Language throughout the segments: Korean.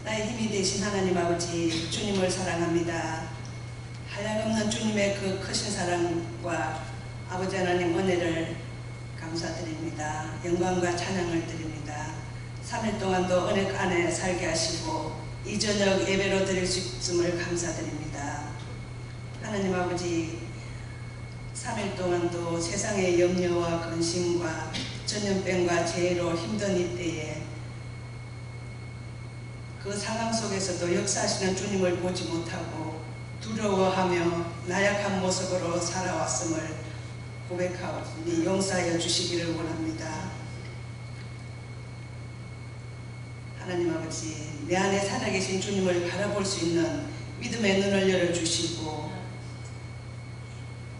나의 힘이 되신 하나님 아버지, 주님을 사랑합니다. 한량없는 주님의 그 크신 사랑과 아버지 하나님 은혜를 감사드립니다. 영광과 찬양을 드립니다. 3일 동안도 은혜 안에 살게 하시고 이 저녁 예배로 드릴 수 있음을 감사드립니다. 하나님 아버지, 3일 동안도 세상의 염려와 근심과 전염병과 재해로 힘든 이때에 그 상황 속에서도 역사하시는 주님을 보지 못하고 두려워하며 나약한 모습으로 살아왔음을 고백하오니 용서하여 주시기를 원합니다. 하나님 아버지, 내 안에 살아계신 주님을 바라볼 수 있는 믿음의 눈을 열어주시고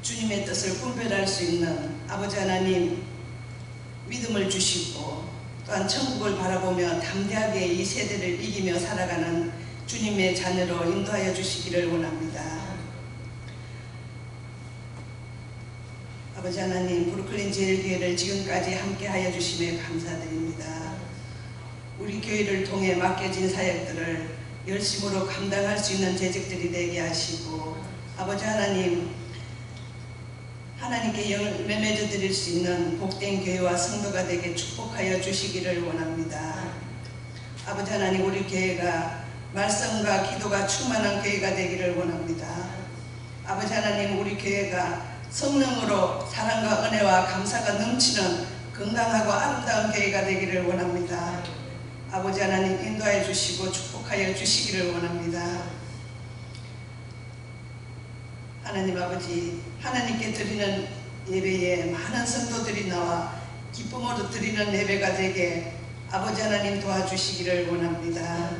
주님의 뜻을 분별할 수 있는 아버지 하나님 믿음을 주시고 또한 천국을 바라보며 담대하게 이 세대를 이기며 살아가는 주님의 자녀로 인도하여 주시기를 원합니다. 아버지 하나님, 브루클린 제일교회를 지금까지 함께하여 주심에 감사드립니다. 우리 교회를 통해 맡겨진 사역들을 열심으로 감당할 수 있는 재직들이 되게 하시고 아버지 하나님, 하나님께 열매 맺어 드릴 수 있는 복된 교회와 성도가 되게 축복하여 주시기를 원합니다. 아버지 하나님, 우리 교회가 말씀과 기도가 충만한 교회가 되기를 원합니다. 아버지 하나님, 우리 교회가 성령으로 사랑과 은혜와 감사가 넘치는 건강하고 아름다운 교회가 되기를 원합니다. 아버지 하나님, 인도하여 주시고 축복하여 주시기를 원합니다. 하나님 아버지, 하나님께 드리는 예배에 많은 성도들이 나와 기쁨으로 드리는 예배가 되게 아버지 하나님 도와주시기를 원합니다.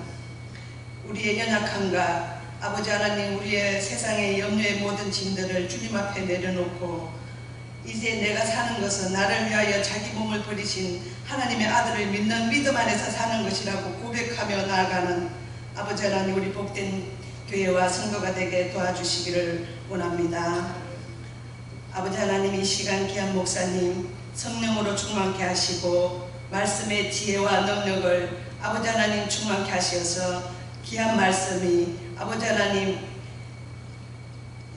우리의 연약함과 아버지 하나님, 우리의 세상의 염려의 모든 짐들을 주님 앞에 내려놓고 이제 내가 사는 것은 나를 위하여 자기 몸을 버리신 하나님의 아들을 믿는 믿음 안에서 사는 것이라고 고백하며 나아가는 아버지 하나님, 우리 복된 교회와 성도가 되게 도와주시기를 원합니다. 아버지 하나님, 이 시간 귀한 목사님 성령으로 충만케 하시고 말씀의 지혜와 능력을 아버지 하나님 충만케 하셔서 귀한 말씀이 아버지 하나님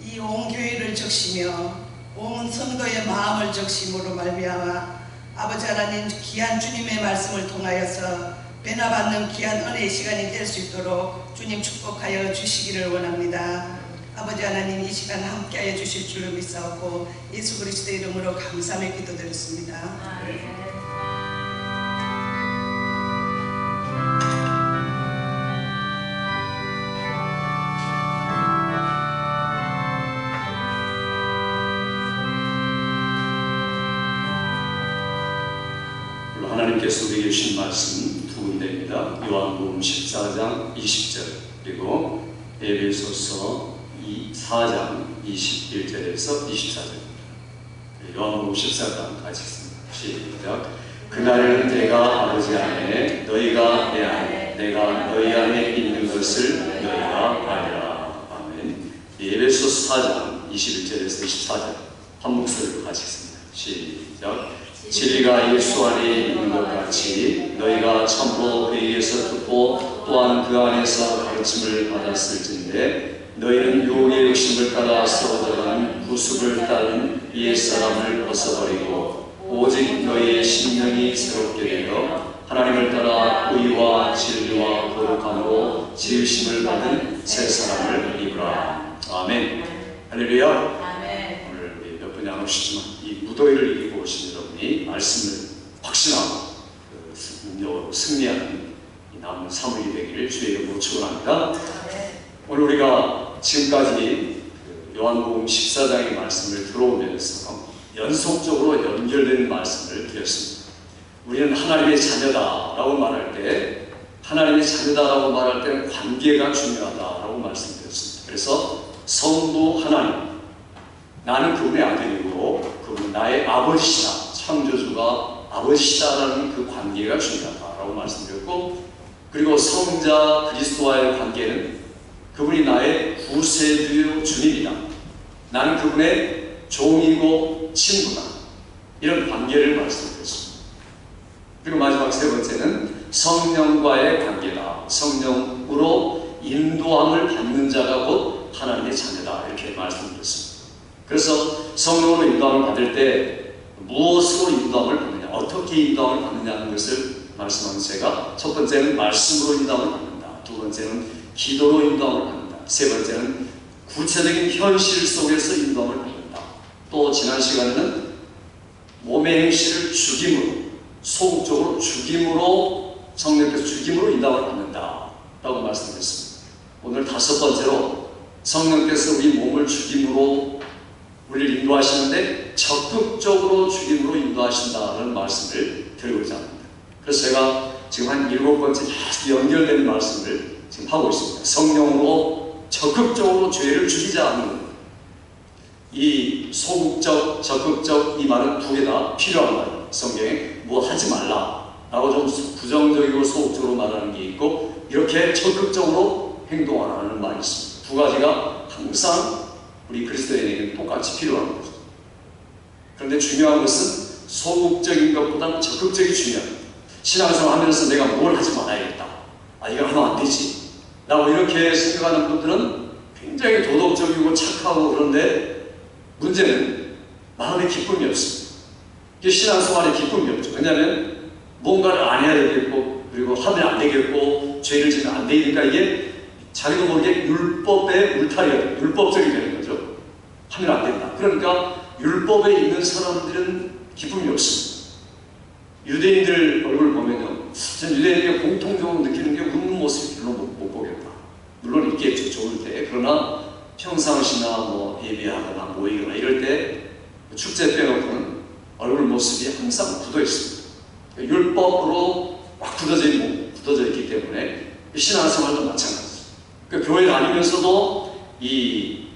이 온 교회를 적시며 온 성도의 마음을 적심으로 말미암아 아버지 하나님 귀한 주님의 말씀을 통하여서 변화받는 귀한 은혜의 시간이 될 수 있도록 주님 축복하여 주시기를 원합니다. 아버지 하나님, 이 시간 함께하여 주실 줄로 믿사옵고 예수 그리스도의 이름으로 감사하며 기도드렸습니다. 하나님께서 우리에게 주신 말씀 두 군데입니다. 요한복음 14장 20절 그리고 에베소서 4장 21절에서 24절입니다. 요한복음 14장 같이 읽습니다. 시작. 그날은 내가 아버지 안에 너희가 내 안에 내가 너희 안에 있는 것을 너희가 알리라. 아멘. 에베소서 4장 21절에서 24절 한 목소리로 같이 읽습니다. 시작. 진리가 예수 안에 있는 것 같이 너희가 참으로 그에게서 듣고 또한 그 안에서 가르침을 받았을진데 너희는 유혹의 욕심을 따라 썩어져가는 구습을 따른 옛사람을 벗어버리고 오직 너희의 심령이 새롭게 되어 하나님을 따라 의와 진리와 거룩함으로 지으심을 받은 새 사람을 입으라. 아멘. 할렐루야. 아멘. 오늘 몇 분이 안 오시지만 이 무더위를 이기고 오신 여러분이 말씀을 확신하고 승리하는 남은 3일이 되기를 주의 이름으로 축원합니다. 오늘 우리가 지금까지 요한복음 14장의 말씀을 들어오면서 연속적으로 연결되는 말씀을 드렸습니다. 우리는 하나님의 자녀다라고 말할 때, 하나님의 자녀다라고 말할 때는 관계가 중요하다라고 말씀드렸습니다. 그래서 성부 하나님, 나는 그분의 아들이고 그분은 나의 아버지시다, 창조주가 아버지시다라는 그 관계가 중요하다라고 말씀드렸고, 그리고 성자 그리스도와의 관계는 그분이 나의 구세주요 주님이다, 나는 그분의 종이고 친구다, 이런 관계를 말씀드렸습니다. 그리고 마지막 세 번째는 성령과의 관계다. 성령으로 인도함을 받는 자가 곧 하나님의 자녀다, 이렇게 말씀드렸습니다. 그래서 성령으로 인도함을 받을 때 무엇으로 인도함을 받느냐, 어떻게 인도함을 받느냐는 것을 말씀하면서 제가 첫 번째는 말씀으로 인도함을 받는다, 두 번째는 기도로 인도함을 받는다, 세 번째는 구체적인 현실 속에서 인도함을 받는다, 또 지난 시간에는 몸의 행실을 죽임으로, 소극적으로 죽임으로, 성령께서 죽임으로 인도함을 받는다 라고 말씀드렸습니다. 오늘 다섯 번째로 성령께서 우리 몸을 죽임으로 우리를 인도하시는데 적극적으로 죽임으로 인도하신다는 말씀을 드리고자 합니다. 그래서 제가 지금 한 7번째 계속 연결되는 말씀을 지금 하고 있습니다. 성령으로 적극적으로 죄를 죽이자 하는 이 소극적, 적극적, 이 말은 두 개 다 필요한 말이에요. 성경에 뭐 하지 말라 라고 좀 부정적이고 소극적으로 말하는 게 있고, 이렇게 적극적으로 행동하라는 말이 있습니다. 두 가지가 항상 우리 그리스도인에게는 똑같이 필요한 거죠. 그런데 중요한 것은 소극적인 것보다는 적극적이 중요합니다. 신앙생활 하면서 내가 뭘 하지 말아야겠다, 이거 하면 안 되지 라고 이렇게 생각하는 분들은 굉장히 도덕적이고 착하고, 그런데 문제는 마음에 기쁨이 없습니다. 이게 신앙생활에 기쁨이 없죠. 왜냐하면 뭔가를 안 해야 되겠고, 그리고 하면 안 되겠고, 죄를 지면 안 되니까 이게 자기도 모르게 율법의 울타리가 돼요. 율법적이 되는 거죠. 하면 안 된다. 그러니까 율법에 있는 사람들은 기쁨이 없습니다. 유대인들 얼굴 보면요, 전 유대인에게 공통적으로 느끼는 게 웃는 모습이 별로 못 보겠다. 물론 있겠죠, 좋을 때. 그러나 평상시나 뭐 예배하거나 모이거나 이럴 때 축제 빼놓고는 얼굴 모습이 항상 굳어 있습니다. 율법으로 막 굳어져 있기 때문에 신앙생활도 마찬가지죠. 그러니까 교회 다니면서도 이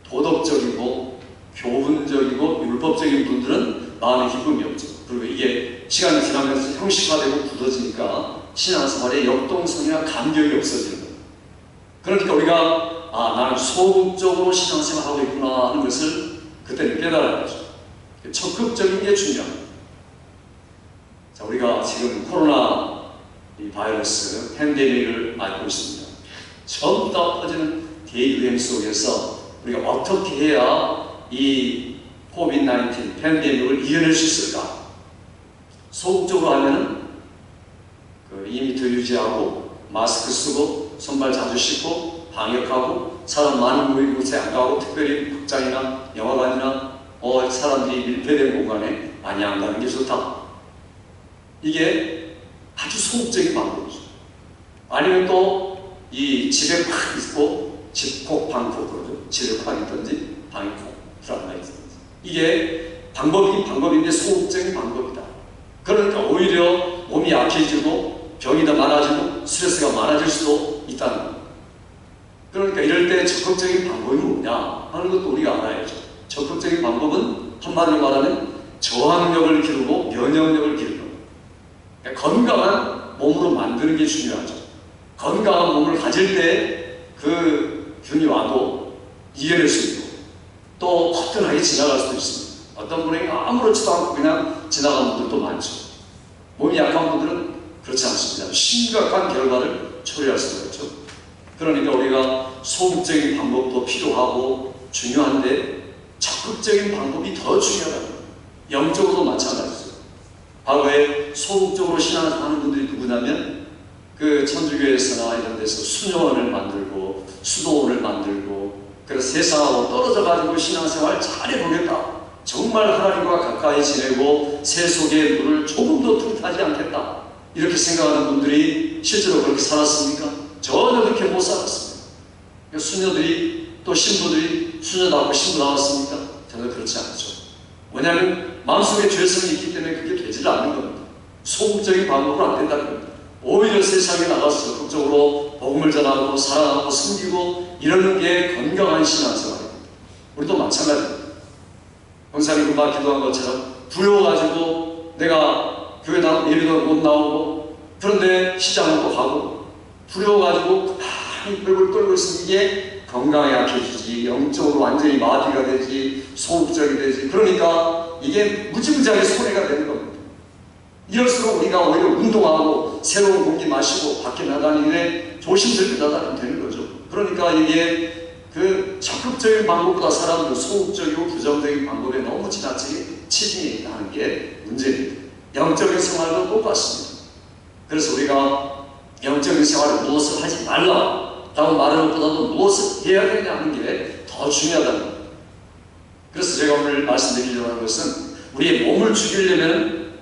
도덕적이고 교훈적이고 율법적인 분들은 마음에 기쁨이 없죠. 그리고 이게 시간이 지나면서 형식화되고 굳어지니까 신앙생활에 역동성이나 감격이 없어지는 거예요. 그러니까 우리가 나는 소극적으로 신앙생활하고 있구나 하는 것을 그때는 깨달아야죠. 적극적인 게 중요합니다. 자, 우리가 지금 코로나 이 바이러스 팬데믹을 맞고 있습니다. 전부 다 퍼지는 대유행 속에서 우리가 어떻게 해야 이 코비드-19 팬데믹을 이겨낼 수 있을까? 소극적으로 하면은 2m 유지하고 마스크 쓰고 손발 자주 씻고 방역하고 사람 많은 모이는 곳에 안 가고, 특별히 극장이나 영화관이나 사람들이 밀폐된 공간에 많이 안 가는 게 좋다. 이게 아주 소극적인 방법이죠. 아니면 또 이 집에 팍 있고 집콕 방콕 그러죠. 집에 팍 있든지 방에 콕 들어가 있든지, 이게 방법인데 소극적인 방법이다. 그러니까 오히려 몸이 약해지고 병이 더 많아지고 스트레스가 많아질 수도 있다는 거예요. 그러니까 이럴 때 적극적인 방법이 뭐냐 하는 것도 우리가 알아야죠. 적극적인 방법은 한마디로 말하면 저항력을 기르고 면역력을 기르는 거예요. 그러니까 건강한 몸으로 만드는 게 중요하죠. 건강한 몸을 가질 때 그 균이 와도 이겨낼 수 있고, 또 거뜬하게 지나갈 수도 있습니다. 어떤 분에게 아무렇지도 않고 그냥 지나가는 분들도 많죠. 몸이 약한 분들은 그렇지 않습니다. 심각한 결과를 초래할 수가 있죠. 그러니까 우리가 소극적인 방법도 필요하고 중요한데 적극적인 방법이 더 중요하다는 거예요. 영적으로도 마찬가지죠. 과거에 소극적으로 신앙하는 분들이 누구냐면 그 천주교에서나 이런 데서 수녀원을 만들고 수도원을 만들고, 그래서 세상하고 떨어져 가지고 신앙생활 잘해보겠다, 정말 하나님과 가까이 지내고 세속의 물을 조금도 틈타지 않겠다, 이렇게 생각하는 분들이 실제로 그렇게 살았습니까? 전혀 그렇게 못 살았습니다. 수녀들이 또 신부들이 수녀 나오고 신부 나왔습니까? 전혀 그렇지 않죠. 왜냐하면 마음속에 죄성이 있기 때문에 그게 되질 않는 겁니다. 소극적인 방법으로 안 된다는 겁니다. 오히려 세상에 나가서 적극적으로 복음을 전하고 사랑하고 섬기고 이러는 게 건강한 신앙생활입니다. 우리도 마찬가지입니다. 권사님 금방 기도한 것처럼 두려워가지고 내가 교회 예배도 못 나오고 그런데 시장은 또 가고 두려워가지고 많이 뻘뻘 떨고 있으면 이게 건강에 약해지지, 영적으로 완전히 마비가 되지, 소극적이 되지. 그러니까 이게 무지무지하게 손해가 되는 겁니다. 이럴수록 우리가 오히려 운동하고 새로운 공기 마시고 밖에 나다니는데 조심스럽게 나다니면 되는 거죠. 그러니까 이게 그 적극적인 방법보다 사람들 소극적이고 부정적인 방법에 너무 지나치게 치중이 하는 게 문제입니다. 영적인 생활도 똑같습니다. 그래서 우리가 영적인 생활을 무엇을 하지 말라라고 말하는 것보다도 무엇을 해야 되냐 하는 게 더 중요하다는 겁니다. 그래서 제가 오늘 말씀드리려고 하는 것은 우리의 몸을 죽이려면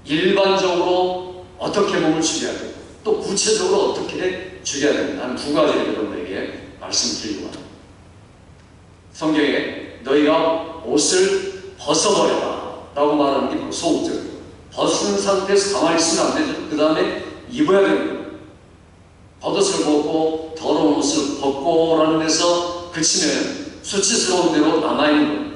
일반적으로 어떻게 몸을 죽여야 되고 또 구체적으로 어떻게 죽여야 되는가 하는 두 가지를 여러분에게 말씀드리려고 합니다. 성경에 너희가 옷을 벗어버려라 라고 말하는 게 바로 소극적이에요. 벗은 상태에서 가만히 있으면 안 되죠. 그 다음에 입어야 되는 거예요. 겉옷을 벗고 더러운 옷을 벗고라는 데서 그치면 수치스러운 대로 남아있는 거예요.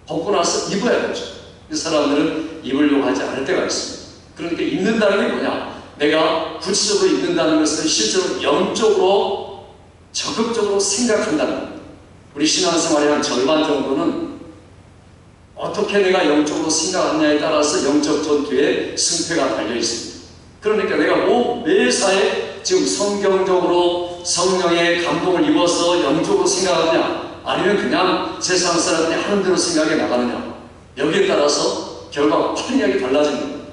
벗고 나서 입어야 되죠. 이 사람들은 입으려고 하지 않을 때가 있습니다. 그러니까 입는다는 게 뭐냐? 내가 구체적으로 입는다는 것은 실제로 영적으로 적극적으로 생각한다는 겁니다. 우리 신앙생활의 한 절반 정도는 어떻게 내가 영적으로 생각하느냐에 따라서 영적 전투에 승패가 달려 있습니다. 그러니까 내가 매사에 지금 성경적으로 성령의 감동을 입어서 영적으로 생각하느냐 아니면 그냥 세상 사람들이 하는 대로 생각해 나가느냐 여기에 따라서 결과가 판이하게 달라지는 겁니다.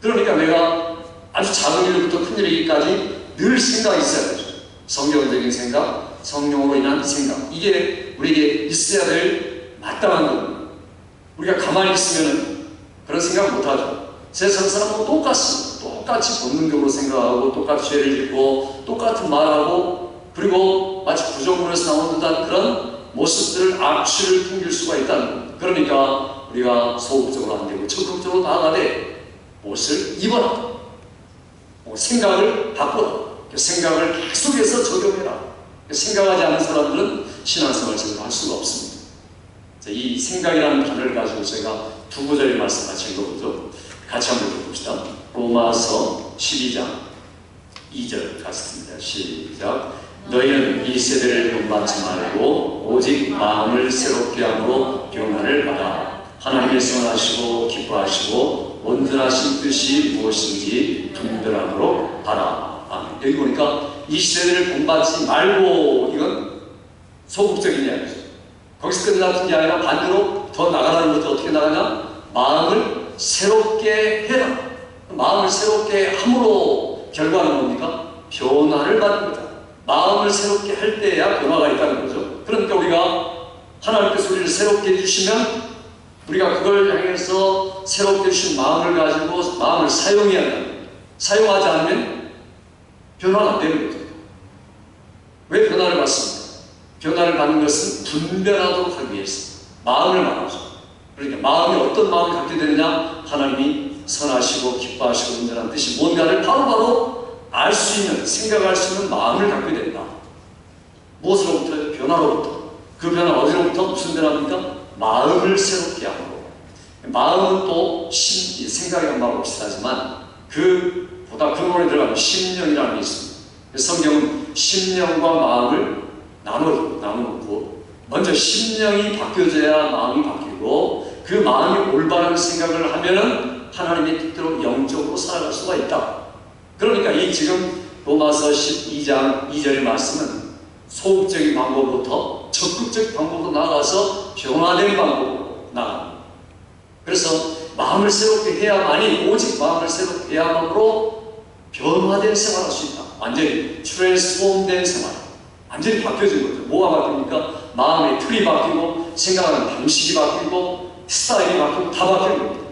그러니까 내가 아주 작은 일부터 큰 일이기까지 늘 생각이 있어야 되죠. 성경적인 생각, 성령으로 인한 생각, 이게 우리에게 있어야 될 마땅한 겁니다. 우리가 가만히 있으면 그런 생각 못하죠. 세상 사람하고 똑같습니다. 똑같이 본능적으로 생각하고 똑같이 죄를 짓고 똑같은 말하고 그리고 마치 구정문에서 나오는 듯한 그런 모습들을 악취를 풍길 수가 있다는 겁니다. 그러니까 우리가 소극적으로 안 되고 적극적으로 나아가되 옷을 입어라. 생각을 바꿔라. 생각을 계속해서 적용해라. 생각하지 않는 사람들은 신앙생활을 제대로 할 수가 없습니다. 자, 이 생각이라는 단어를 가지고 제가 두 구절의 말씀 같이 읽어보죠. 같이 한번 읽어봅시다. 로마서 12장 2절 같습니다. 시작. 너희는 이 세대를 본받지 말고 오직 마음을 새롭게 함으로 변화를 받아 하나님의 선하시고 기뻐하시고 온전하신 뜻이 무엇인지 분별함으로 알아. 아멘. 여기 보니까 이 시대를 본받지 말고 이건 소극적인 이야기죠. 거기서 끝나는 게 아니라 반대로 더 나가라는 것도 어떻게 나가냐? 마음을 새롭게 해라. 마음을 새롭게 함으로 결과는 뭡니까? 변화를 받는 거다. 마음을 새롭게 할 때야 변화가 있다는 거죠. 그러니까 우리가 하나님께서 우리를 새롭게 해주시면 우리가 그걸 향해서 새롭게 주신 마음을 가지고 마음을 사용해야 합니다. 사용하지 않으면 변화가 안 되는 거죠. 왜 변화를 받습니까? 변화를 받는 것은 분별하도록 하기 위해서 마음을 말하죠. 그러니까 마음이 어떤 마음을 갖게 되느냐? 하나님이 선하시고 기뻐하시고 온전한 뜻이 뭔가를 바로바로 알 수 있는, 생각할 수 있는 마음을 갖게 된다. 무엇으로부터? 변화로부터. 그 변화 어디로부터? 무슨 변화입니까? 마음을 새롭게 함으로. 마음은 또 생각이란 말하고 비슷하지만 그보다 근원에 들어가면 심령이라는 게 있습니다. 성경은 심령과 마음을 나눠놓고 먼저 심령이 바뀌어져야 마음이 바뀌고 그 마음이 올바른 생각을 하면은 하나님의 뜻대로 영적으로 살아갈 수가 있다. 그러니까 이 지금 로마서 12장 2절의 말씀은 소극적인 방법부터 적극적 방법으로 나아가서 변화된 방법으로 나갑니다. 그래서 마음을 새롭게 해야만이 오직 마음을 새롭게 해야만으로 변화된 생활을 할 수 있다. 완전히 트랜스폼된 생활. 완전히 바뀌어진 거죠. 뭐가 바뀝니까? 마음의 틀이 바뀌고 생각하는 방식이 바뀌고 스타일이 바뀌고 다 바뀌는 겁니다.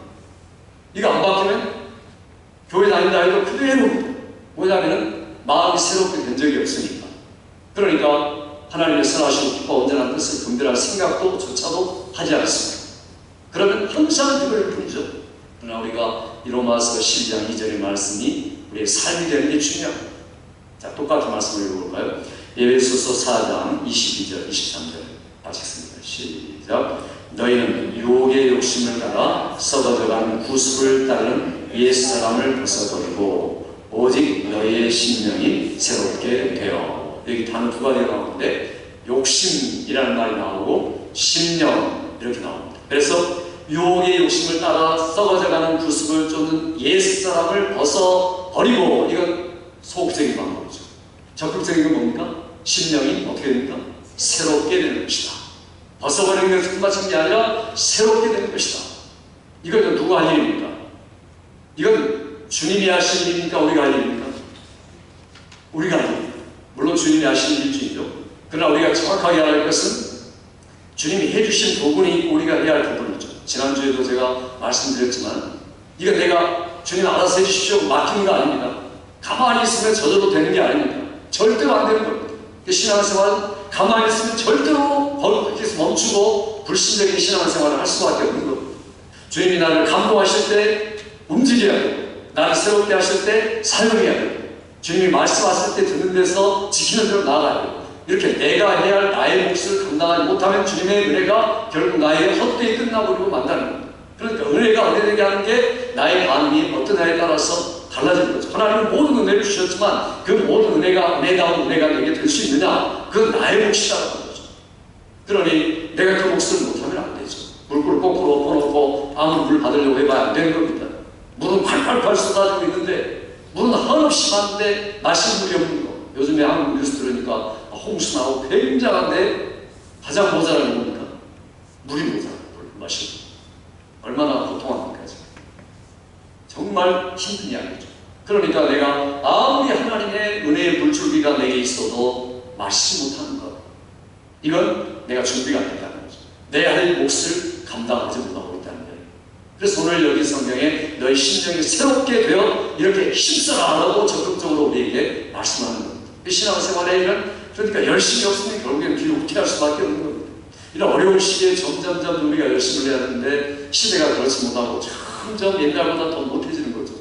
이거 안 바뀌면 교회 다닌다 해도 그대로입니다. 뭐냐면은 마음이 새롭게 된 적이 없으니까. 그러니까 하나님의 선하시고 기뻐 온전한 뜻을 분별할 생각도 조차도 하지 않습니다. 그러면 항상 그걸 뿐이죠. 그러나 우리가 이 로마서 12장 2절의 말씀이 우리의 삶이 되는 게 중요합니다. 자, 똑같은 말씀을 읽어볼까요? 에베소서 4장 22절 23절 같이 읽습니다. 시작. 너희는 유혹의 욕심을 따라 썩어져가는 구습을 따르는 옛사람을 벗어버리고 오직 너희의 심령이 새롭게 되어. 여기 단어 두 가지가 나오는데 욕심이라는 말이 나오고 심령 이렇게 나옵니다. 그래서 유혹의 욕심을 따라 썩어져가는 구습을 쫓는 옛사람을 벗어버리고, 이건 소극적인 방법이죠. 적극적인 건 뭡니까? 심령이 어떻게 됩니까? 새롭게 되는 것이다. 벗어버리는 것은 끝마친 게 아니라 새롭게 되는 것이다. 이건 누가 할 일입니까? 이건 주님이 하신 일입니까? 우리가 할 일입니까? 우리가 할 일입니다. 물론 주님이 하신 일이죠. 그러나 우리가 정확하게 알 것은 주님이 해주신 부분이 우리가 해야 할 부분이죠. 지난주에도 제가 말씀드렸지만 이건 내가 주님 알아서 해주십시오 맡기는 거 아닙니다. 가만히 있으면 저절로 되는 게 아닙니다. 절대로 안 되는 겁니다. 신앙생활은 가만히 있으면 절대로 거기서 멈추고 불신적인 신앙생활을 할 수밖에 없는 겁니다. 주님이 나를 감동하실 때 움직여야 돼요. 나를 새롭게 하실 때 사용해야 돼요. 주님이 말씀하실 때 듣는 데서 지키는 대로 나아가야 돼요. 이렇게 내가 해야 할 나의 몫을 감당하지 못하면 주님의 은혜가 결국 나에게 헛되이 끝나버리고 만다는 겁니다. 그러니까 은혜가 은혜되게 하는 게 나의 반응이 어떠냐에 따라서 달라지는 거죠. 하나님은 모든 은혜를 주셨지만 그 모든 은혜가 은혜다운 은혜가 내게 될 수 있느냐? 그건 나의 몫이라는 거죠. 그러니 내가 그 몫을 못하면 안 되죠. 물불을 거꾸로 엎어놓고 아무리 물 받으려고 해봐야 안 되는 겁니다. 물은 팔팔팔 쏟아지고 있는데 물은 한없이 많은데 마실 물이 없는 거. 요즘에 한국 뉴스 들으니까 홍수 나오고 굉장한데 가장 모자란 게 뭡니까? 물이 모자라요. 물 마실 물. 얼마나 고통합니까? 정말 힘든 이야기죠. 그러니까 내가 아무리 하나님의 은혜의 물줄기가 내게 있어도 마시지 못하는 것, 이건 내가 준비가 안 됐다는 거죠. 내 할 몫을 감당하지 못하고 있다는 거예요. 그래서 오늘 여기 성경에 너희 심령이 새롭게 되어 이렇게 힘써라 라고 적극적으로 우리에게 말씀하는 겁니다. 신앙생활에 이런, 그러니까 열심히 없으면 결국엔 비옥티할 수밖에 없는 겁니다. 이런 어려운 시기에 점점점 우리가 열심을 해야 하는데 시대가 그렇지 못하고 점점 옛날보다 더 못해지는 거죠.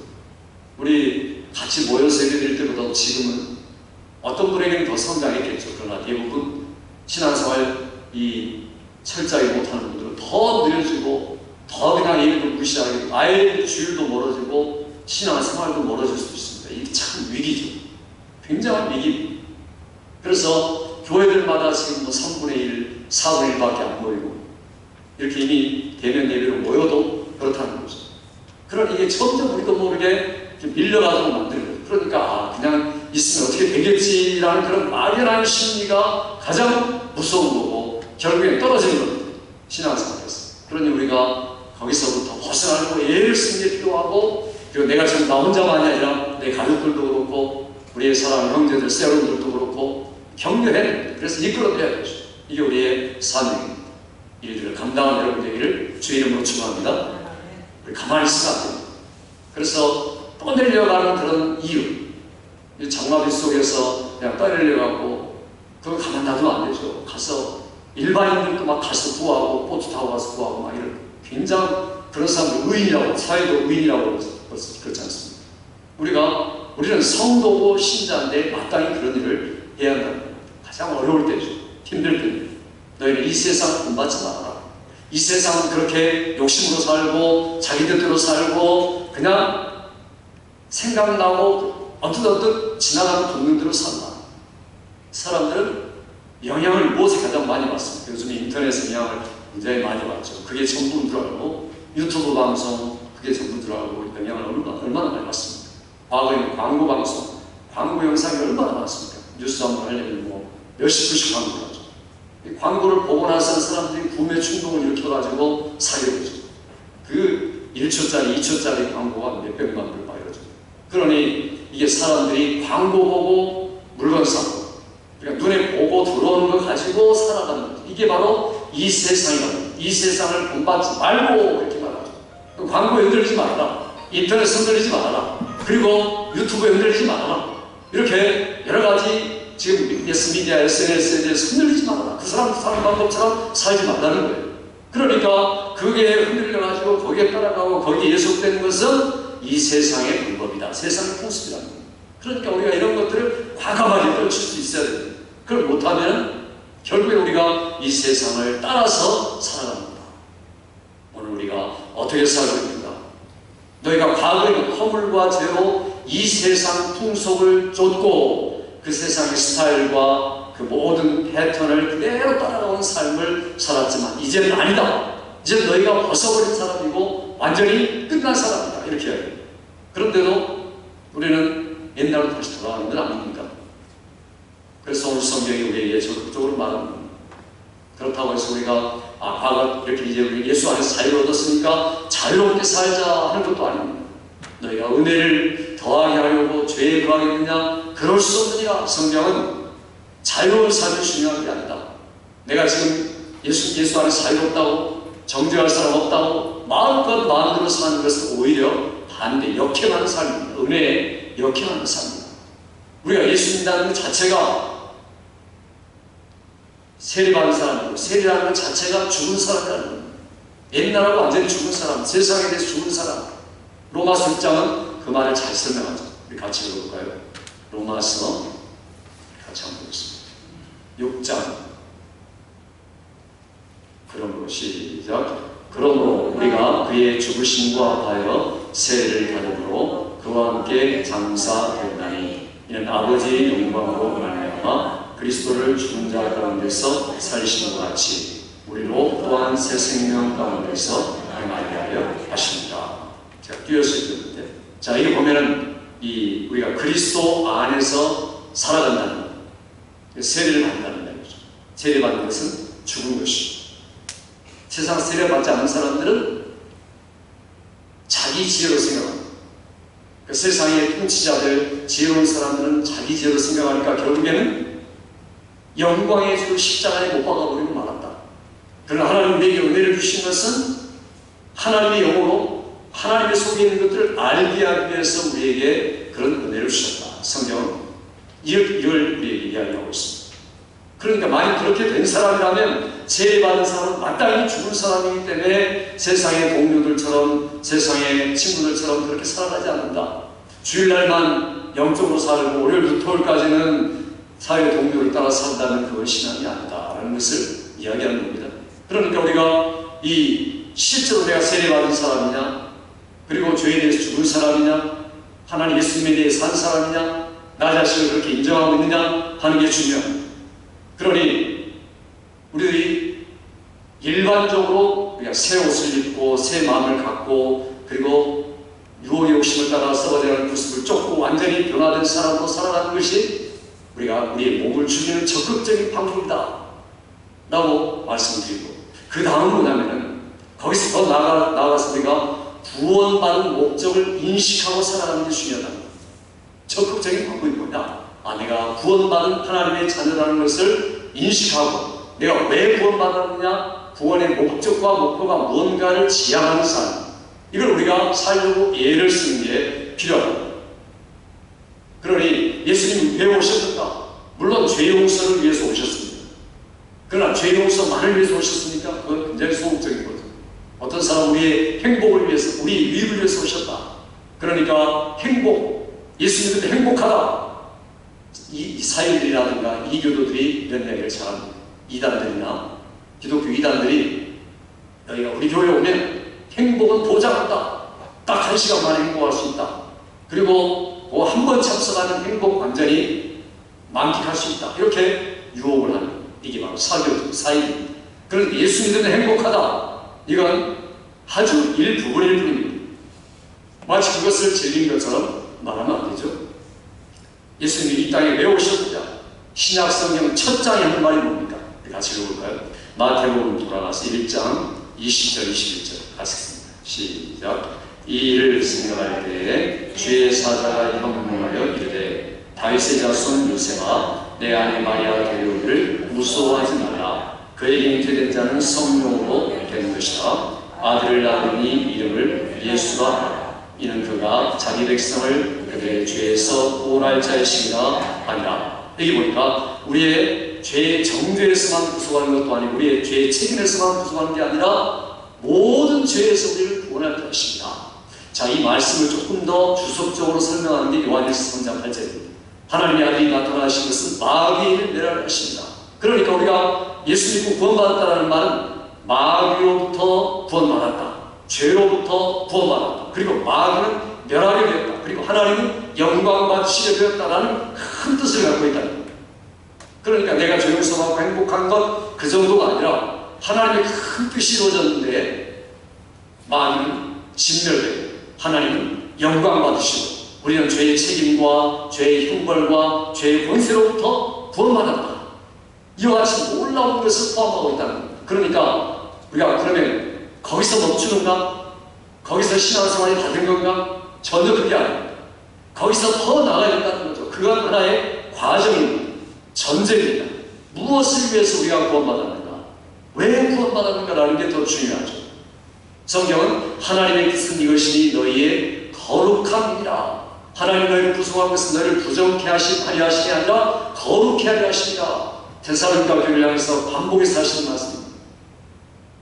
우리 같이 모여서 예배드릴 때보다 지금은 어떤 분에게는 더 성장했겠죠. 그러나 대부분 신앙생활 이 철저하게 못하는 분들은 더 느려지고 더 그냥 예배를 무시하게 되고 아예 주일도 멀어지고 신앙생활도 멀어질 수 있습니다. 이게 참 위기죠. 굉장한 위기입니다. 그래서 교회들마다 지금 뭐 3분의 1, 4분의 1밖에 안 모이고 이렇게 이미 대면 예배로 모여도 그렇다는 거죠. 그러니 이게 점점 우리도 모르게 밀려가도록 만드는 거예요. 그러니까 그냥 있으면 어떻게 되겠지라는 그런 막연한 심리가 가장 무서운 거고 결국엔 떨어지는 겁니다. 신앙생활에서. 그러니 우리가 거기서부터 벗어나려고 애를 쓰는 게 필요하고, 그리고 내가 지금 나 혼자만이 아니라 내 가족들도 그렇고 우리의 사랑 형제들, 세월들도 그렇고 격려해야 됩니다. 그래서 이끌어내야 되죠. 이게 우리의 사명입니다. 일들을 감당하는 여러분 되기를 주의 이름으로 축원합니다. 우리 가만히 있으면 안 됩니다. 그래서 떠내려가는 그런 이유, 이 장마비 속에서 그냥 떠내려가고 그거 가만 놔두면 안 되죠. 가서 일반인들도 막 가서 구하고 보트 타고 가서 구하고 막 이런 굉장히 그런 사람들 의인이라고, 사회도 의인이라고 그렇지 않습니다. 우리는 성도고 신자인데 마땅히 그런 일을 해야 한다는 겁니다. 가장 어려울 때죠. 힘들 때는 너희는 이 세상 본받지 말아라. 이 세상은 그렇게 욕심으로 살고 자기 뜻대로 살고 그냥 생각나고 언뜻 지나가는 본능대로 산다. 사람들은 영향을 무엇에 가장 많이 받습니까? 요즘에 인터넷에 영향을 굉장히 많이 받죠. 그게 전부인 줄 알고 유튜브 방송 그게 전부인 줄 알고 영향을 얼마나 많이 받습니까? 과거에는 광고 방송, 광고 영상이 얼마나 많습니까? 뉴스 한번 하려면 뭐 몇십 분씩 광고를 하죠. 이 광고를 보고 나서 사람들이 구매 충동을 일으켜가지고 사게 되죠. 그 1초짜리, 2초짜리 광고가 몇백만 불 이러죠. 그러니 이게 사람들이 광고 보고 물건 사고, 그러니까 눈에 보고 들어오는 거 가지고 살아가는 거죠. 이게 바로 이 세상이라는, 이 세상을 본받지 말고 이렇게 말하죠. 광고에 흔들리지 말아라. 인터넷 흔들리지 말아라. 그리고 유튜브에 흔들리지 말아라. 이렇게 여러 가지 지금 SNS에 대해서 흔들리지 말아라. 그 사람 방법처럼 살지 말라는 거예요. 그러니까 그게 흔들려가지고 거기에 따라가고 거기에 예속되는 것은 이 세상의 방법이다. 세상의 풍습이라는 거예요. 그러니까 우리가 이런 것들을 과감하게 떨칠 수 있어야 됩니다. 그걸 못하면 결국에 우리가 이 세상을 따라서 살아갑니다. 오늘 우리가 어떻게 살고 있는가? 너희가 과거의 허물과 죄로 이 세상 풍속을 쫓고 그 세상의 스타일과 그 모든 패턴을 그대로 따라가온 삶을 살았지만 이제는 아니다. 이제 너희가 벗어버린 사람이고 완전히 끝난 사람이다. 이렇게 해요. 그런데도 우리는 옛날로 다시 돌아가는 건 아닙니까? 그래서 오늘 성경이 우리에게 적극적으로 말합니다. 그렇다고 해서 우리가 과거 이렇게 이제 우리 예수 안에서 자유를 얻었으니까 자유롭게 살자 하는 것도 아닙니다. 너희가 은혜를 더하게 하려고 죄에 거하겠느냐? 그럴 수 없느니라. 성경은 자유로운 삶이 중요한 게 아니다. 내가 지금 예수 안에서 자유롭다고 정죄할 사람 없다고 마음껏 마음대로 사는 것은 오히려 반대 역행하는 삶입니다. 은혜에 역행하는 삶입니다. 우리가 예수 믿는다는 것 자체가 세례받은 사람이고 세례라는 것 자체가 죽은 사람이라는 겁니다. 옛날하고 완전히 죽은 사람, 세상에 대해서 죽은 사람. 로마서 6장은 그 말을 잘 설명하죠. 우리 같이 읽어볼까요? 로마서 같이 한번 보겠습니다. 6장 그러므로 시작. 그러므로 우리가 그의 죽으심과 하여 세례를 받음으로 그와 함께 장사되었나니 이는 아버지의 영광으로 말미암아 그리스도를 죽은 자 가운데서 살리심과 같이 우리로 또한 새 생명 가운데서 행하게 하려 하십니다. 제가 띄어서 읽었는데, 자 이게 보면은 우리가 그리스도 안에서 살아간다는 것, 세례를 받는다는 말이죠. 세례 받는 것은 죽은 것이. 세상 세례 받지 않는 사람들은 자기 지혜로 생각합니다. 그 세상의 통치자들, 지혜로운 사람들은 자기 지혜로 생각하니까 결국에는 영광의 주 십자가에 못 박아버리고 말았다. 그러나 하나님 우리에게 은혜를 주신 것은 하나님의 영으로 하나님의 속에 있는 것들을 알게 하기 위해서 우리에게 그런 은혜를 주셨다. 성경은 이걸 우리에게 이야기하고 있습니다. 그러니까 만약 그렇게 된 사람이라면 세례받은 사람은 마땅히 죽은 사람이기 때문에 세상의 동료들처럼 세상의 친구들처럼 그렇게 살아가지 않는다. 주일날만 영적으로 살고 월요일부터 토요일까지는 사회 동료를 따라 산다면 그건 신앙이 아니다라는 것을 이야기하는 겁니다. 그러니까 우리가 실제로 내가 세례받은 사람이냐, 그리고 죄에 대해서 죽은 사람이냐, 하나님 예수님에 대해 산 사람이냐, 나 자신을 그렇게 인정하고 있느냐 하는 게 중요합니다. 그러니 우리들이 일반적으로 우리가 새 옷을 입고 새 마음을 갖고 그리고 유혹의 욕심을 따라 썩어져가는 모습을 쫓고 완전히 변화된 사람으로 살아가는 것이 우리가 우리의 몸을 죽이는 적극적인 방법이다 라고 말씀드리고, 그 다음은 뭐냐면은 거기서 더 나아가서 우리가 구원받은 목적을 인식하고 살아가는 게 중요하다. 적극적인 방법이 뭐냐? 내가 구원받은 하나님의 자녀라는 것을 인식하고 내가 왜 구원받았느냐, 구원의 목적과 목표가 무언가를 지향하는 삶, 이걸 우리가 살려고 예를 쓰는 게 필요합니다. 그러니 예수님이 왜 오셨는가? 물론 죄 용서를 위해서 오셨습니다. 그러나 죄 용서만을 위해서 오셨습니까? 그건 굉장히 소극적인 거죠. 어떤 사람은 우리의 행복을 위해서, 우리 유익을 위해서 오셨다. 그러니까 행복, 예수님 그때 행복하다. 이 사회들이라든가 이교도들이 이런 얘기를 잘합니다. 이단들이나 기독교 이단들이 너희가 우리 교회에 오면 행복은 보장한다. 딱 1시간 만에 행복할 수 있다. 그리고 한 번 참석하는 행복 완전히 만끽할 수 있다. 이렇게 유혹을 하는, 이게 바로 사이입니다. 그런데 예수 믿으면 행복하다. 이건 아주 일부분일 뿐입니다. 마치 그것을 진리인 것처럼 말하면 안 되죠. 예수님이 이 땅에 왜 오셨느냐? 신약 성경 첫 장에 하는 말이 뭡니까? 같이 읽어볼까요? 마태복음 돌아가서 1장 20절 21절 같이 읽습니다. 시작. 이 일을 생각할 때에 주의 사자가 현몽하여 이르되 다윗의 자손 요셉아 내 아내 마리아 데려오기를 무서워하지 말라. 그에게 잉태된 자는 성령으로 된 것이다. 아들을 낳으니 이름을 예수라 하라. 이는 그가 자기 백성을 그들의 죄에서 구원할 자이시니라 아니라. 여기 보니까 우리의 죄의 정죄에서만 구속하는 것도 아니고 우리의 죄의 책임에서만 구속하는 게 아니라 모든 죄에서 우리를 구원할 것입니다. 자, 이 말씀을 조금 더 주석적으로 설명하는 게 요한일서 3장 8절입니다. 하나님의 아들이 나타나신 것은 마귀를 멸하려 하십니다. 그러니까 우리가 예수 믿고 구원받았다는 말은 마귀로부터 구원받았다, 죄로부터 구원받았다, 그리고 마귀는 멸하게 되었다, 그리고 하나님은 영광 받으시게 되었다라는 큰 뜻을 갖고 있다. 그러니까 내가 죄 용서받고 행복한 것 그 정도가 아니라 하나님의 큰 뜻이 이루어졌는데 마귀는 진멸되고 하나님은 영광 받으시고 우리는 죄의 책임과 죄의 형벌과 죄의 권세로부터 구원받았다. 이와 같이 놀라운 것을 포함하고 있다는 겁니다. 그러니까 우리가 그러면 거기서 멈추는가? 거기서 신앙생활이 다 된 건가? 전혀 그게 아닙니다. 거기서 더 나아가야 된다는 거죠. 그건 하나의 과정입니다. 전제입니다. 무엇을 위해서 우리가 구원받았는가? 왜 구원받았는가라는 게 더 중요하죠. 성경은 하나님의 뜻은 이것이니 너희의 거룩함이라. 하나님 너희를 구속한 것은 너희를 부정케 하시려 하심이 아니라 거룩케 하려 하심이라. 데살로니가 교회를 향해서 반복해서 하시는 말씀입니다.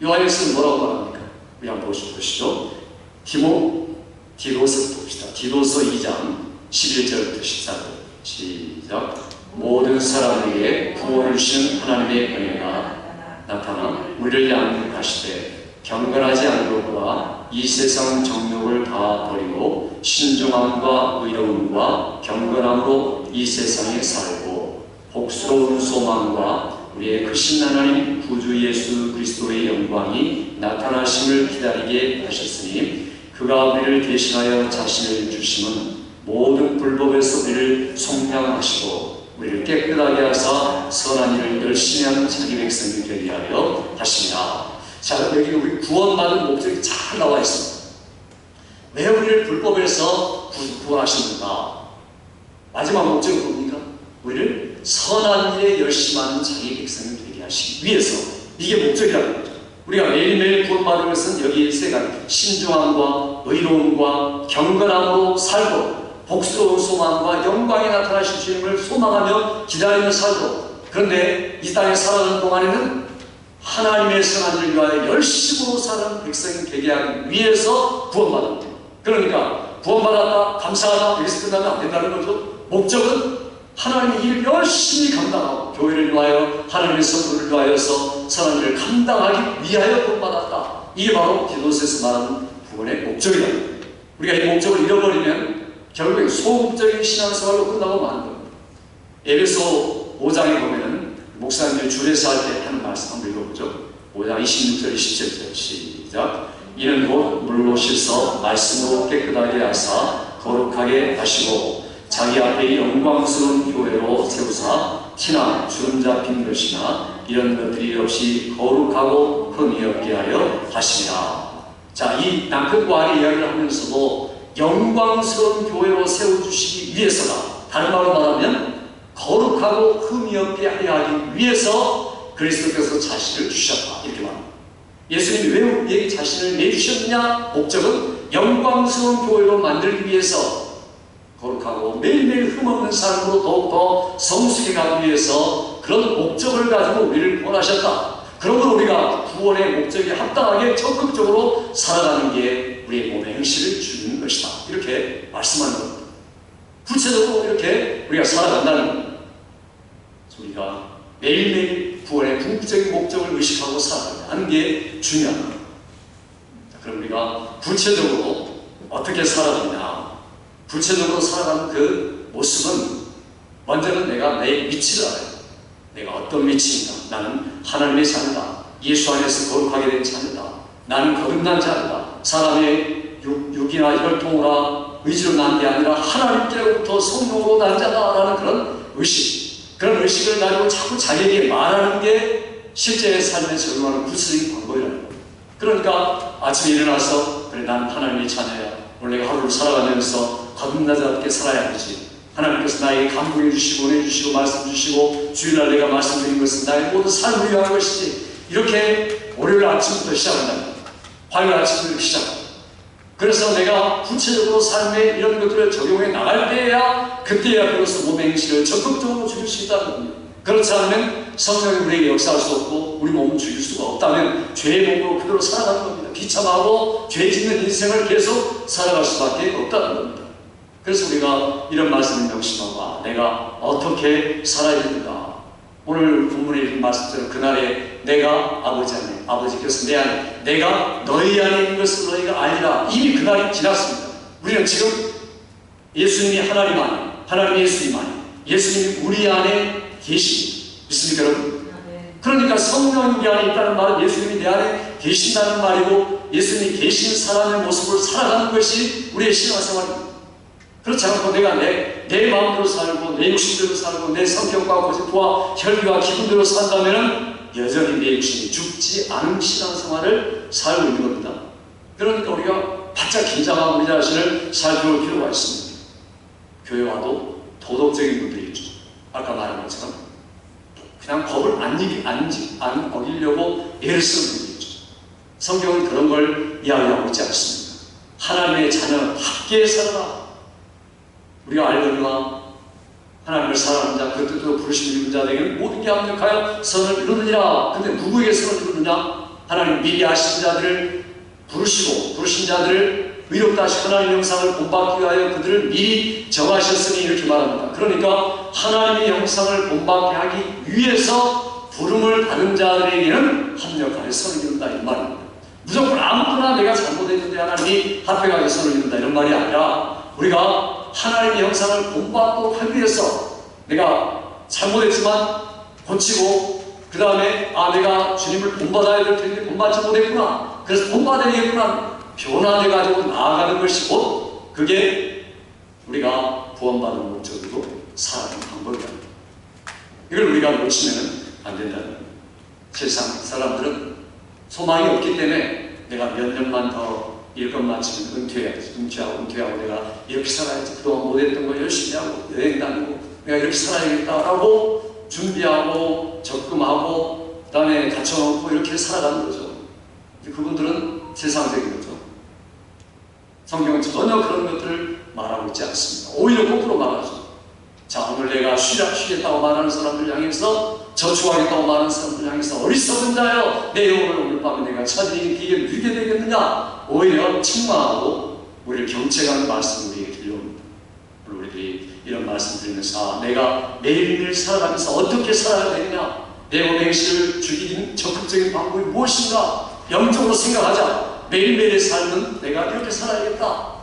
요한일서는 뭐라고 말합니까? 우리 한번 보시죠. 디도서 봅시다. 디도서 2장 11절부터 14절 시작. 모든 사람에게 구원을 주신 하나님의 은혜가 나타나 우리를 양육하시되 경건하지 않도록과 이 세상 정욕을 다 버리고 신중함과 의로움과 경건함으로 이 세상에 살고 복스러운 소망과 우리의 크신 하나님 구주 예수 그리스도의 영광이 나타나심을 기다리게 하셨으니 그가 우리를 대신하여 자신을 주심은 모든 불법에서 우리를 속량하시고 우리를 깨끗하게 하사 선한 일을 열심히 하는 자기 백성이 되게 하려 하십니다. 자, 여기 우리 구원받은 목적이 잘 나와 있습니다. 왜 우리를 불법에서 구원하십니까? 마지막 목적은 뭡니까? 우리를 선한 일에 열심하는 자기 백성이 되게 하시기 위해서. 이게 목적이라는 거죠. 우리가 매일매일 구원받은 것은 여기 세 가지, 신중함과 의로움과 경건함으로 살고 복스러운 소망과 영광이 나타나실 주님을 소망하며 기다리며 살고, 그런데 이 땅에 살아가는 동안에는 하나님의 선한 일을 위하여 열심으로 사는 백성이 되게 하기 위해서 구원받은 거예요. 그러니까 구원받았다, 감사하다, 여기서 끝나면 안 된다는 거죠. 목적은 하나님의 일을 열심히 감당하고 교회를 위하여 하나님의 성도를 위하여서 선한 일을 감당하기 위하여 구원받았다. 이게 바로 디도서에서 말하는 구원의 목적이다. 우리가 이 목적을 잃어버리면 결국엔 소극적인 신앙생활로 끝나고 마는 겁니다. 에베소 5장에 보면은 목사님들이 주례사 할 때 하는 말씀 한번 읽어보죠. 5장 26절 27절 시작. 이는 곧 물로 씻어 말씀으로 깨끗하게 하사 거룩하게 하시고 자기 앞에 영광스러운 교회로 세우사 티나 주름 잡힌 것이나 이런 것들이 없이 거룩하고 흠이 없게 하여 하시라. 자, 이 남편과 아내 이야기를 하면서도 영광스러운 교회로 세워주시기 위해서다. 다른 말로 말하면 거룩하고 흠이 없게 하려 하기 위해서 그리스도께서 자신을 주셨다. 이렇게 말합니다. 예수님이 왜 우리에게 자신을 내주셨느냐? 목적은 영광스러운 교회로 만들기 위해서, 거룩하고 매일매일 흠없는 삶으로 더욱더 성숙해 가기 위해서 그런 목적을 가지고 우리를 구원하셨다. 그러므로 우리가 구원의 목적에 합당하게 적극적으로 살아가는 게 우리의 몸의 행실을 주는 것이다. 이렇게 말씀하는 겁니다. 구체적으로 이렇게 우리가 살아간다는 겁니다. 우리가 매일매일 구원의 궁극적인 목적을 의식하고 살아가는 게 중요합니다. 그럼 우리가 구체적으로 어떻게 살아가냐? 구체적으로 살아가는 그 모습은 먼저는 내가 내 위치를 알아야 돼. 내가 어떤 위치인가? 나는 하나님의 자녀다. 예수 안에서 거룩하게 된 자녀다. 나는 거듭난 자녀다. 사람의 육이나 혈통이나 의지로 난 게 아니라 하나님께로부터 성령으로 난 자다라는 그런 의식. 그런 의식을 가지고 자꾸 자기에게 말하는 게 실제 삶에 적용하는 구체적인 방법이라는 겁니다. 그러니까 아침에 일어나서 그래, 난 하나님의 자녀야. 오늘 내가 하루를 살아가면서 거듭난 자답게 살아야 하지. 하나님께서 나에게 감동해 주시고 은혜 주시고 말씀 주시고 주일날 내가 말씀드린 것은 나의 모든 삶을 위한 것이지. 이렇게 월요일 아침부터 시작한다. 화요일 아침부터 시작합니다. 그래서 내가 구체적으로 삶에 이런 것들을 적용해 나갈 때야 그때야 비로소 몸의 행실을 적극적으로 죽일 수 있다는 겁니다. 그렇지 않으면 성령이 우리에게 역사할 수 없고 우리 몸을 죽일 수가 없다면 죄의 몸으로 그대로 살아가는 겁니다. 비참하고 죄 짓는 인생을 계속 살아갈 수밖에 없다는 겁니다. 그래서 우리가 이런 말씀을 명심하고 내가 어떻게 살아야 되는가. 오늘 본문에 읽은 말씀처럼 그날에 내가 아버지 안에, 아버지께서 내 안에, 내가 너희 안에 있는 것을 너희가 알리라. 이미 그날이 지났습니다. 우리는 지금 예수님이 하나님 안에, 하나님이 예수님 안에, 예수님이 우리 안에 계십니다. 믿습니까 여러분? 그러니까 성령이 안에 있다는 말은 예수님이 내 안에 계신다는 말이고 예수님이 계신 사람의 모습을 살아가는 것이 우리의 신앙생활입니다. 그렇지 않고 내가 내 마음대로 살고 내 욕심대로 살고 내 성격과 고집과 혈기와 기분대로 산다면 여전히 내 욕심이 죽지 않은 신앙생활을 살고 있는 겁니다. 그러니까 우리가 바짝 긴장하고 우리 자신을 살펴볼 필요가 있습니다. 교회 와도 도덕적인 분들이 있죠. 아까 말한 것처럼 그냥 법을 안 어기려고 애를 쓰는 분들이 있죠. 성경은 그런 걸 이야기하고 있지 않습니다. 하나님의 자녀 함께 살아라. 우리가 알거니와 하나님을 사랑하는 자, 그 뜻대로 부르심을 입은 자에게는 모든 게 합력하여 선을 이루느니라. 근데 누구에게 선을 이루느냐? 하나님 미리 아신 자들을 부르시고 부르신 자들을 의롭다 하신 하나님의 형상을 본받기 위하여 그들을 미리 정하셨으니 이렇게 말합니다. 그러니까 하나님의 형상을 본받게 하기 위해서 부름을 받은 자들에게는 합력하여 선을 이룬다 이 말입니다. 무조건 아무거나 내가 잘못했는데 하나님이 합격하게 선을 이룬다 이런 말이 아니라 우리가 하나님의 형상을 본받도록 하기 위해서 내가 잘못했지만 고치고 그 다음에 내가 주님을 본받아야 될 텐데 본받지 못했구나. 그래서 본받아야 되겠구나. 변화돼가지고 나아가는 것이 곧 그게 우리가 구원받는 목적이고 살아가는 방법이다. 이걸 우리가 놓치면 안 된다는 거예요. 세상 사람들은 소망이 없기 때문에 내가 몇 년만 더 일권 마치면 은퇴하고 내가 이렇게 살아야지. 그동안 못했던 거 열심히 하고 여행 다니고 내가 이렇게 살아야겠다라고 준비하고 적금하고 그 다음에 갖춰놓고 이렇게 살아가는 거죠. 그분들은 세상적인 거죠. 성경은 전혀 그런 것들을 말하고 있지 않습니다. 오히려 거꾸로 말하죠. 자, 오늘 내가 쉬겠다고 말하는 사람들 향해서 저축하겠다고 말하는 사람들 향해서 어리석은 자여 내 영혼을 오늘 밤에 내가 찾으니 기회를 누리게 되겠느냐. 오히려 책망하고 우리를 경책하는 말씀을 우리에게 들려옵니다. 우리들이 이런 말씀 드리면서 내가 매일매일 살아가면서 어떻게 살아야 되느냐, 내 몸의 행실을 죽이는 적극적인 방법이 무엇인가 영적으로 생각하자. 매일매일의 삶은 내가 이렇게 살아야겠다.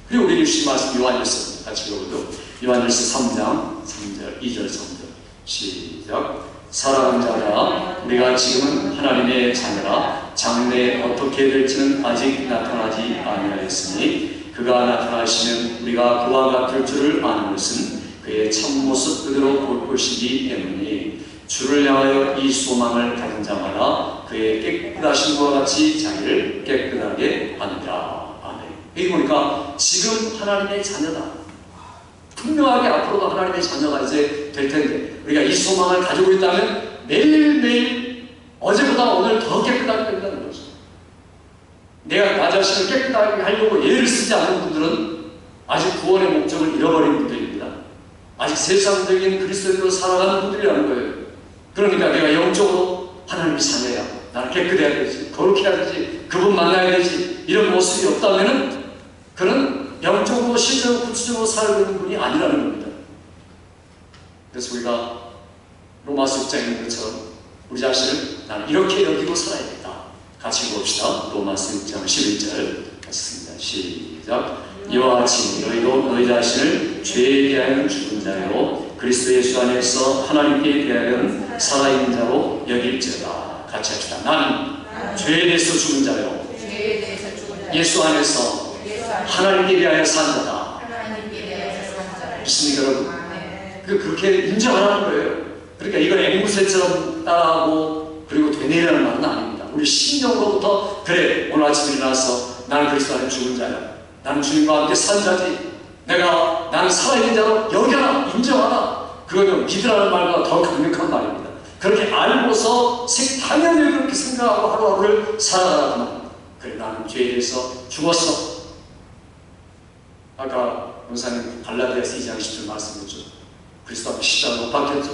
그리고 우리에게 주신 말씀 요한일서 같이 읽어보죠. 요한일서 3장 3절 2절 3절 시작. 사랑하는 자들아, 우리가 지금은 하나님의 자녀라. 장래에 어떻게 될지는 아직 나타나지 아니하였으니 그가 나타나시면 우리가 그와 같을 줄을 아는 것은 그의 참모습 그대로 볼 것이기 때문이니 주를 향하여 이 소망을 가진 자마다 그의 깨끗하신 것과 같이 자기를 깨끗하게 하느니라. 아멘. 여기 보니까 지금 하나님의 자녀다. 분명하게 앞으로도 하나님의 자녀가 이제 될 텐데 우리가 이 소망을 가지고 있다면 매일매일 어제보다 오늘 더 깨끗하게 된다는 거죠. 내가 나 자신을 깨끗하게 하려고 애를 쓰지 않는 분들은 아직 구원의 목적을 잃어버린 분들입니다. 아직 세상적인 그리스도인으로 살아가는 분들이라는 거예요. 그러니까 내가 영적으로 하나님의 자녀야. 나는 깨끗해야 되지. 거룩해야 되지. 그분 만나야 되지. 이런 모습이 없다면 그는 영적으로 실제로 구체적으로 살고 있는 분이 아니라는 겁니다. 그래서 우리가 로마서 6장에 있는 것처럼 우리 자신을 나는 이렇게 여기고 살아야겠다. 같이 읽어봅시다. 로마서 6장 11절 같습니다. 시작. 이와 같이 너희도 너희 자신을 죄에 대하여 죽은 자요 그리스도 예수 안에서 하나님께 대하여 살아있는 자로 여길지어다. 같이 합시다. 나는 죄에 대해서 죽은 자요 예수 안에서 하나님께 대하여 산 자다. 믿습니까 여러분? 그렇게 인정하라는 거예요. 그러니까 이걸 앵무새처럼 따라하고 그리고 되뇌라는 말은 아닙니다. 우리 심령으로부터 그래 오늘 아침에 일어나서 나는 그리스도 안에 죽은 자야. 나는 주님과 함께 산 자지. 나는 살아있는 자로 여겨라. 인정하라. 그거는 믿으라는 말보다 더 강력한 말입니다. 그렇게 알고서 당연히 그렇게 생각하고 하루하루를 살아가라는 말입니다. 그래 나는 죄에 대해서 죽었어. 아까 목사님 갈라디아서 2장 10절 말씀했죠. 그리스도 앞에 십자가로 못 박혔죠.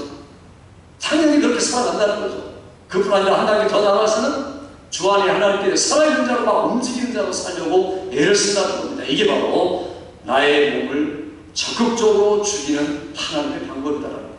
당연히 그렇게 살아간다는 거죠. 그뿐 아니라 하나님이 더 나아가서는 주 안에 하나님께 살아있는 자로 막 움직이는 자로 살려고 애를 쓴다는 겁니다. 이게 바로 나의 몸을 적극적으로 죽이는 하나님의 방법이다라는 거예요.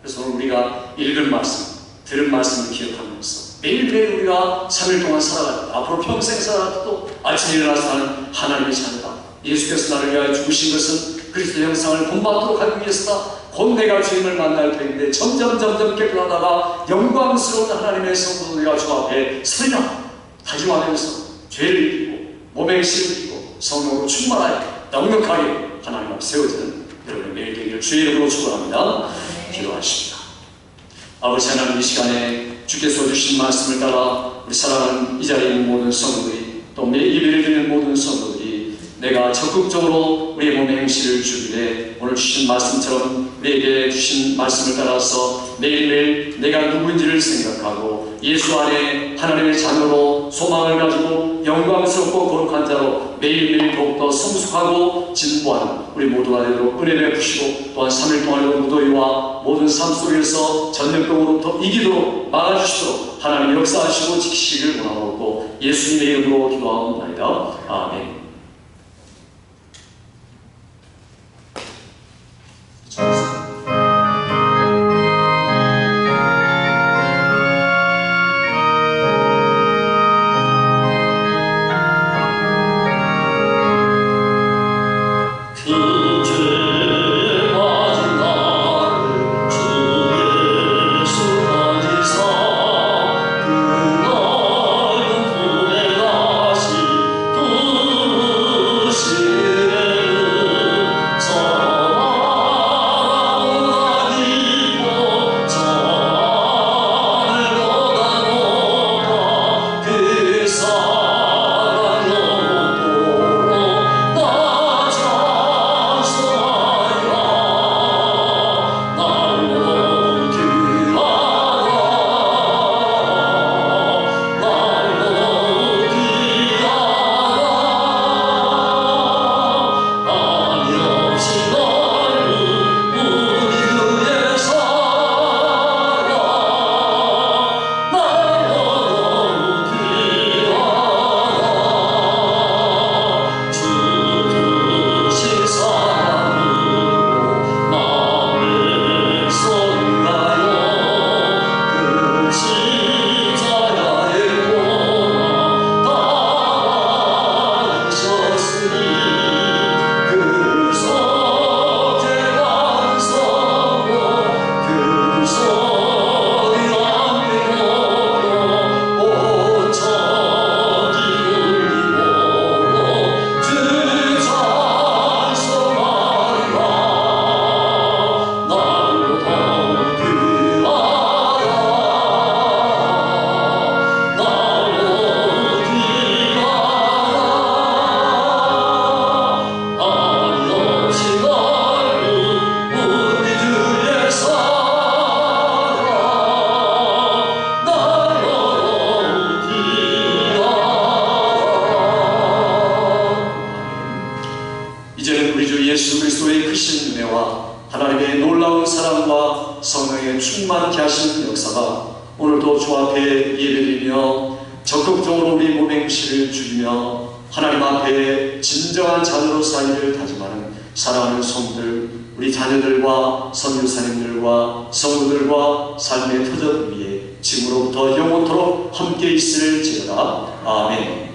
그래서 오늘 우리가 읽은 말씀, 들은 말씀을 기억하면서 매일매일 우리가 3일 동안 살아갈 때, 앞으로 평생 살아갈 때도 아침에 일어나서 나는 하나님의 자녀다. 예수께서 나를 위하여 죽으신 것은 그리스도 형상을 본받도록 하기 위해서다. 곧 내가 주님을 만날 터인데 점점 깨끗하다가 영광스러운 하나님의 성도들과 주 앞에 서리라 다짐하면서 죄를 이기고 몸의 행실을 이기고 성령으로 충만하여 넉넉하게 하나님 앞에 세워지는 여러분의 매일 되기를 주의 이름으로 축원합니다. 기도하십니다. 아버지 하나님, 이 시간에 주께서 주신 말씀을 따라 우리 사랑하는 이 자리에 있는 모든 성도들이 또 매일 예배를 드리는 모든 성도들이 내가 적극적으로 우리의 몸의 행실을 주기에 오늘 주신 말씀처럼 우리에게 주신 말씀을 따라서 매일매일 내가 누구인지를 생각하고 예수 안에 하나님의 자녀로 소망을 가지고 영광스럽고 거룩한 자로 매일매일 더욱더 성숙하고 진보하는 우리 모두가 되도록 은혜 베푸시고 또한 3일 동안의 무더위와 모든 삶 속에서 전염병으로부터 이기도록 막아주시도록 하나님 역사하시고 지키시기를 원하옵고 예수님의 이름으로 기도하옵나이다. 아멘. 예수 그리스도의 크신 은혜와 하나님의 놀라운 사랑과 성령의 충만케 하시는 역사가 오늘도 주 앞에 예배드리며 적극적으로 우리 몸의 행실을 죽이며 하나님 앞에 진정한 자녀로 살기를 다짐하는 사랑하는 성도들, 우리 자녀들과 선교사님들과 성도들과 삶의 터전 위에 지금으로부터 영원토록 함께 있을지어다. 아멘.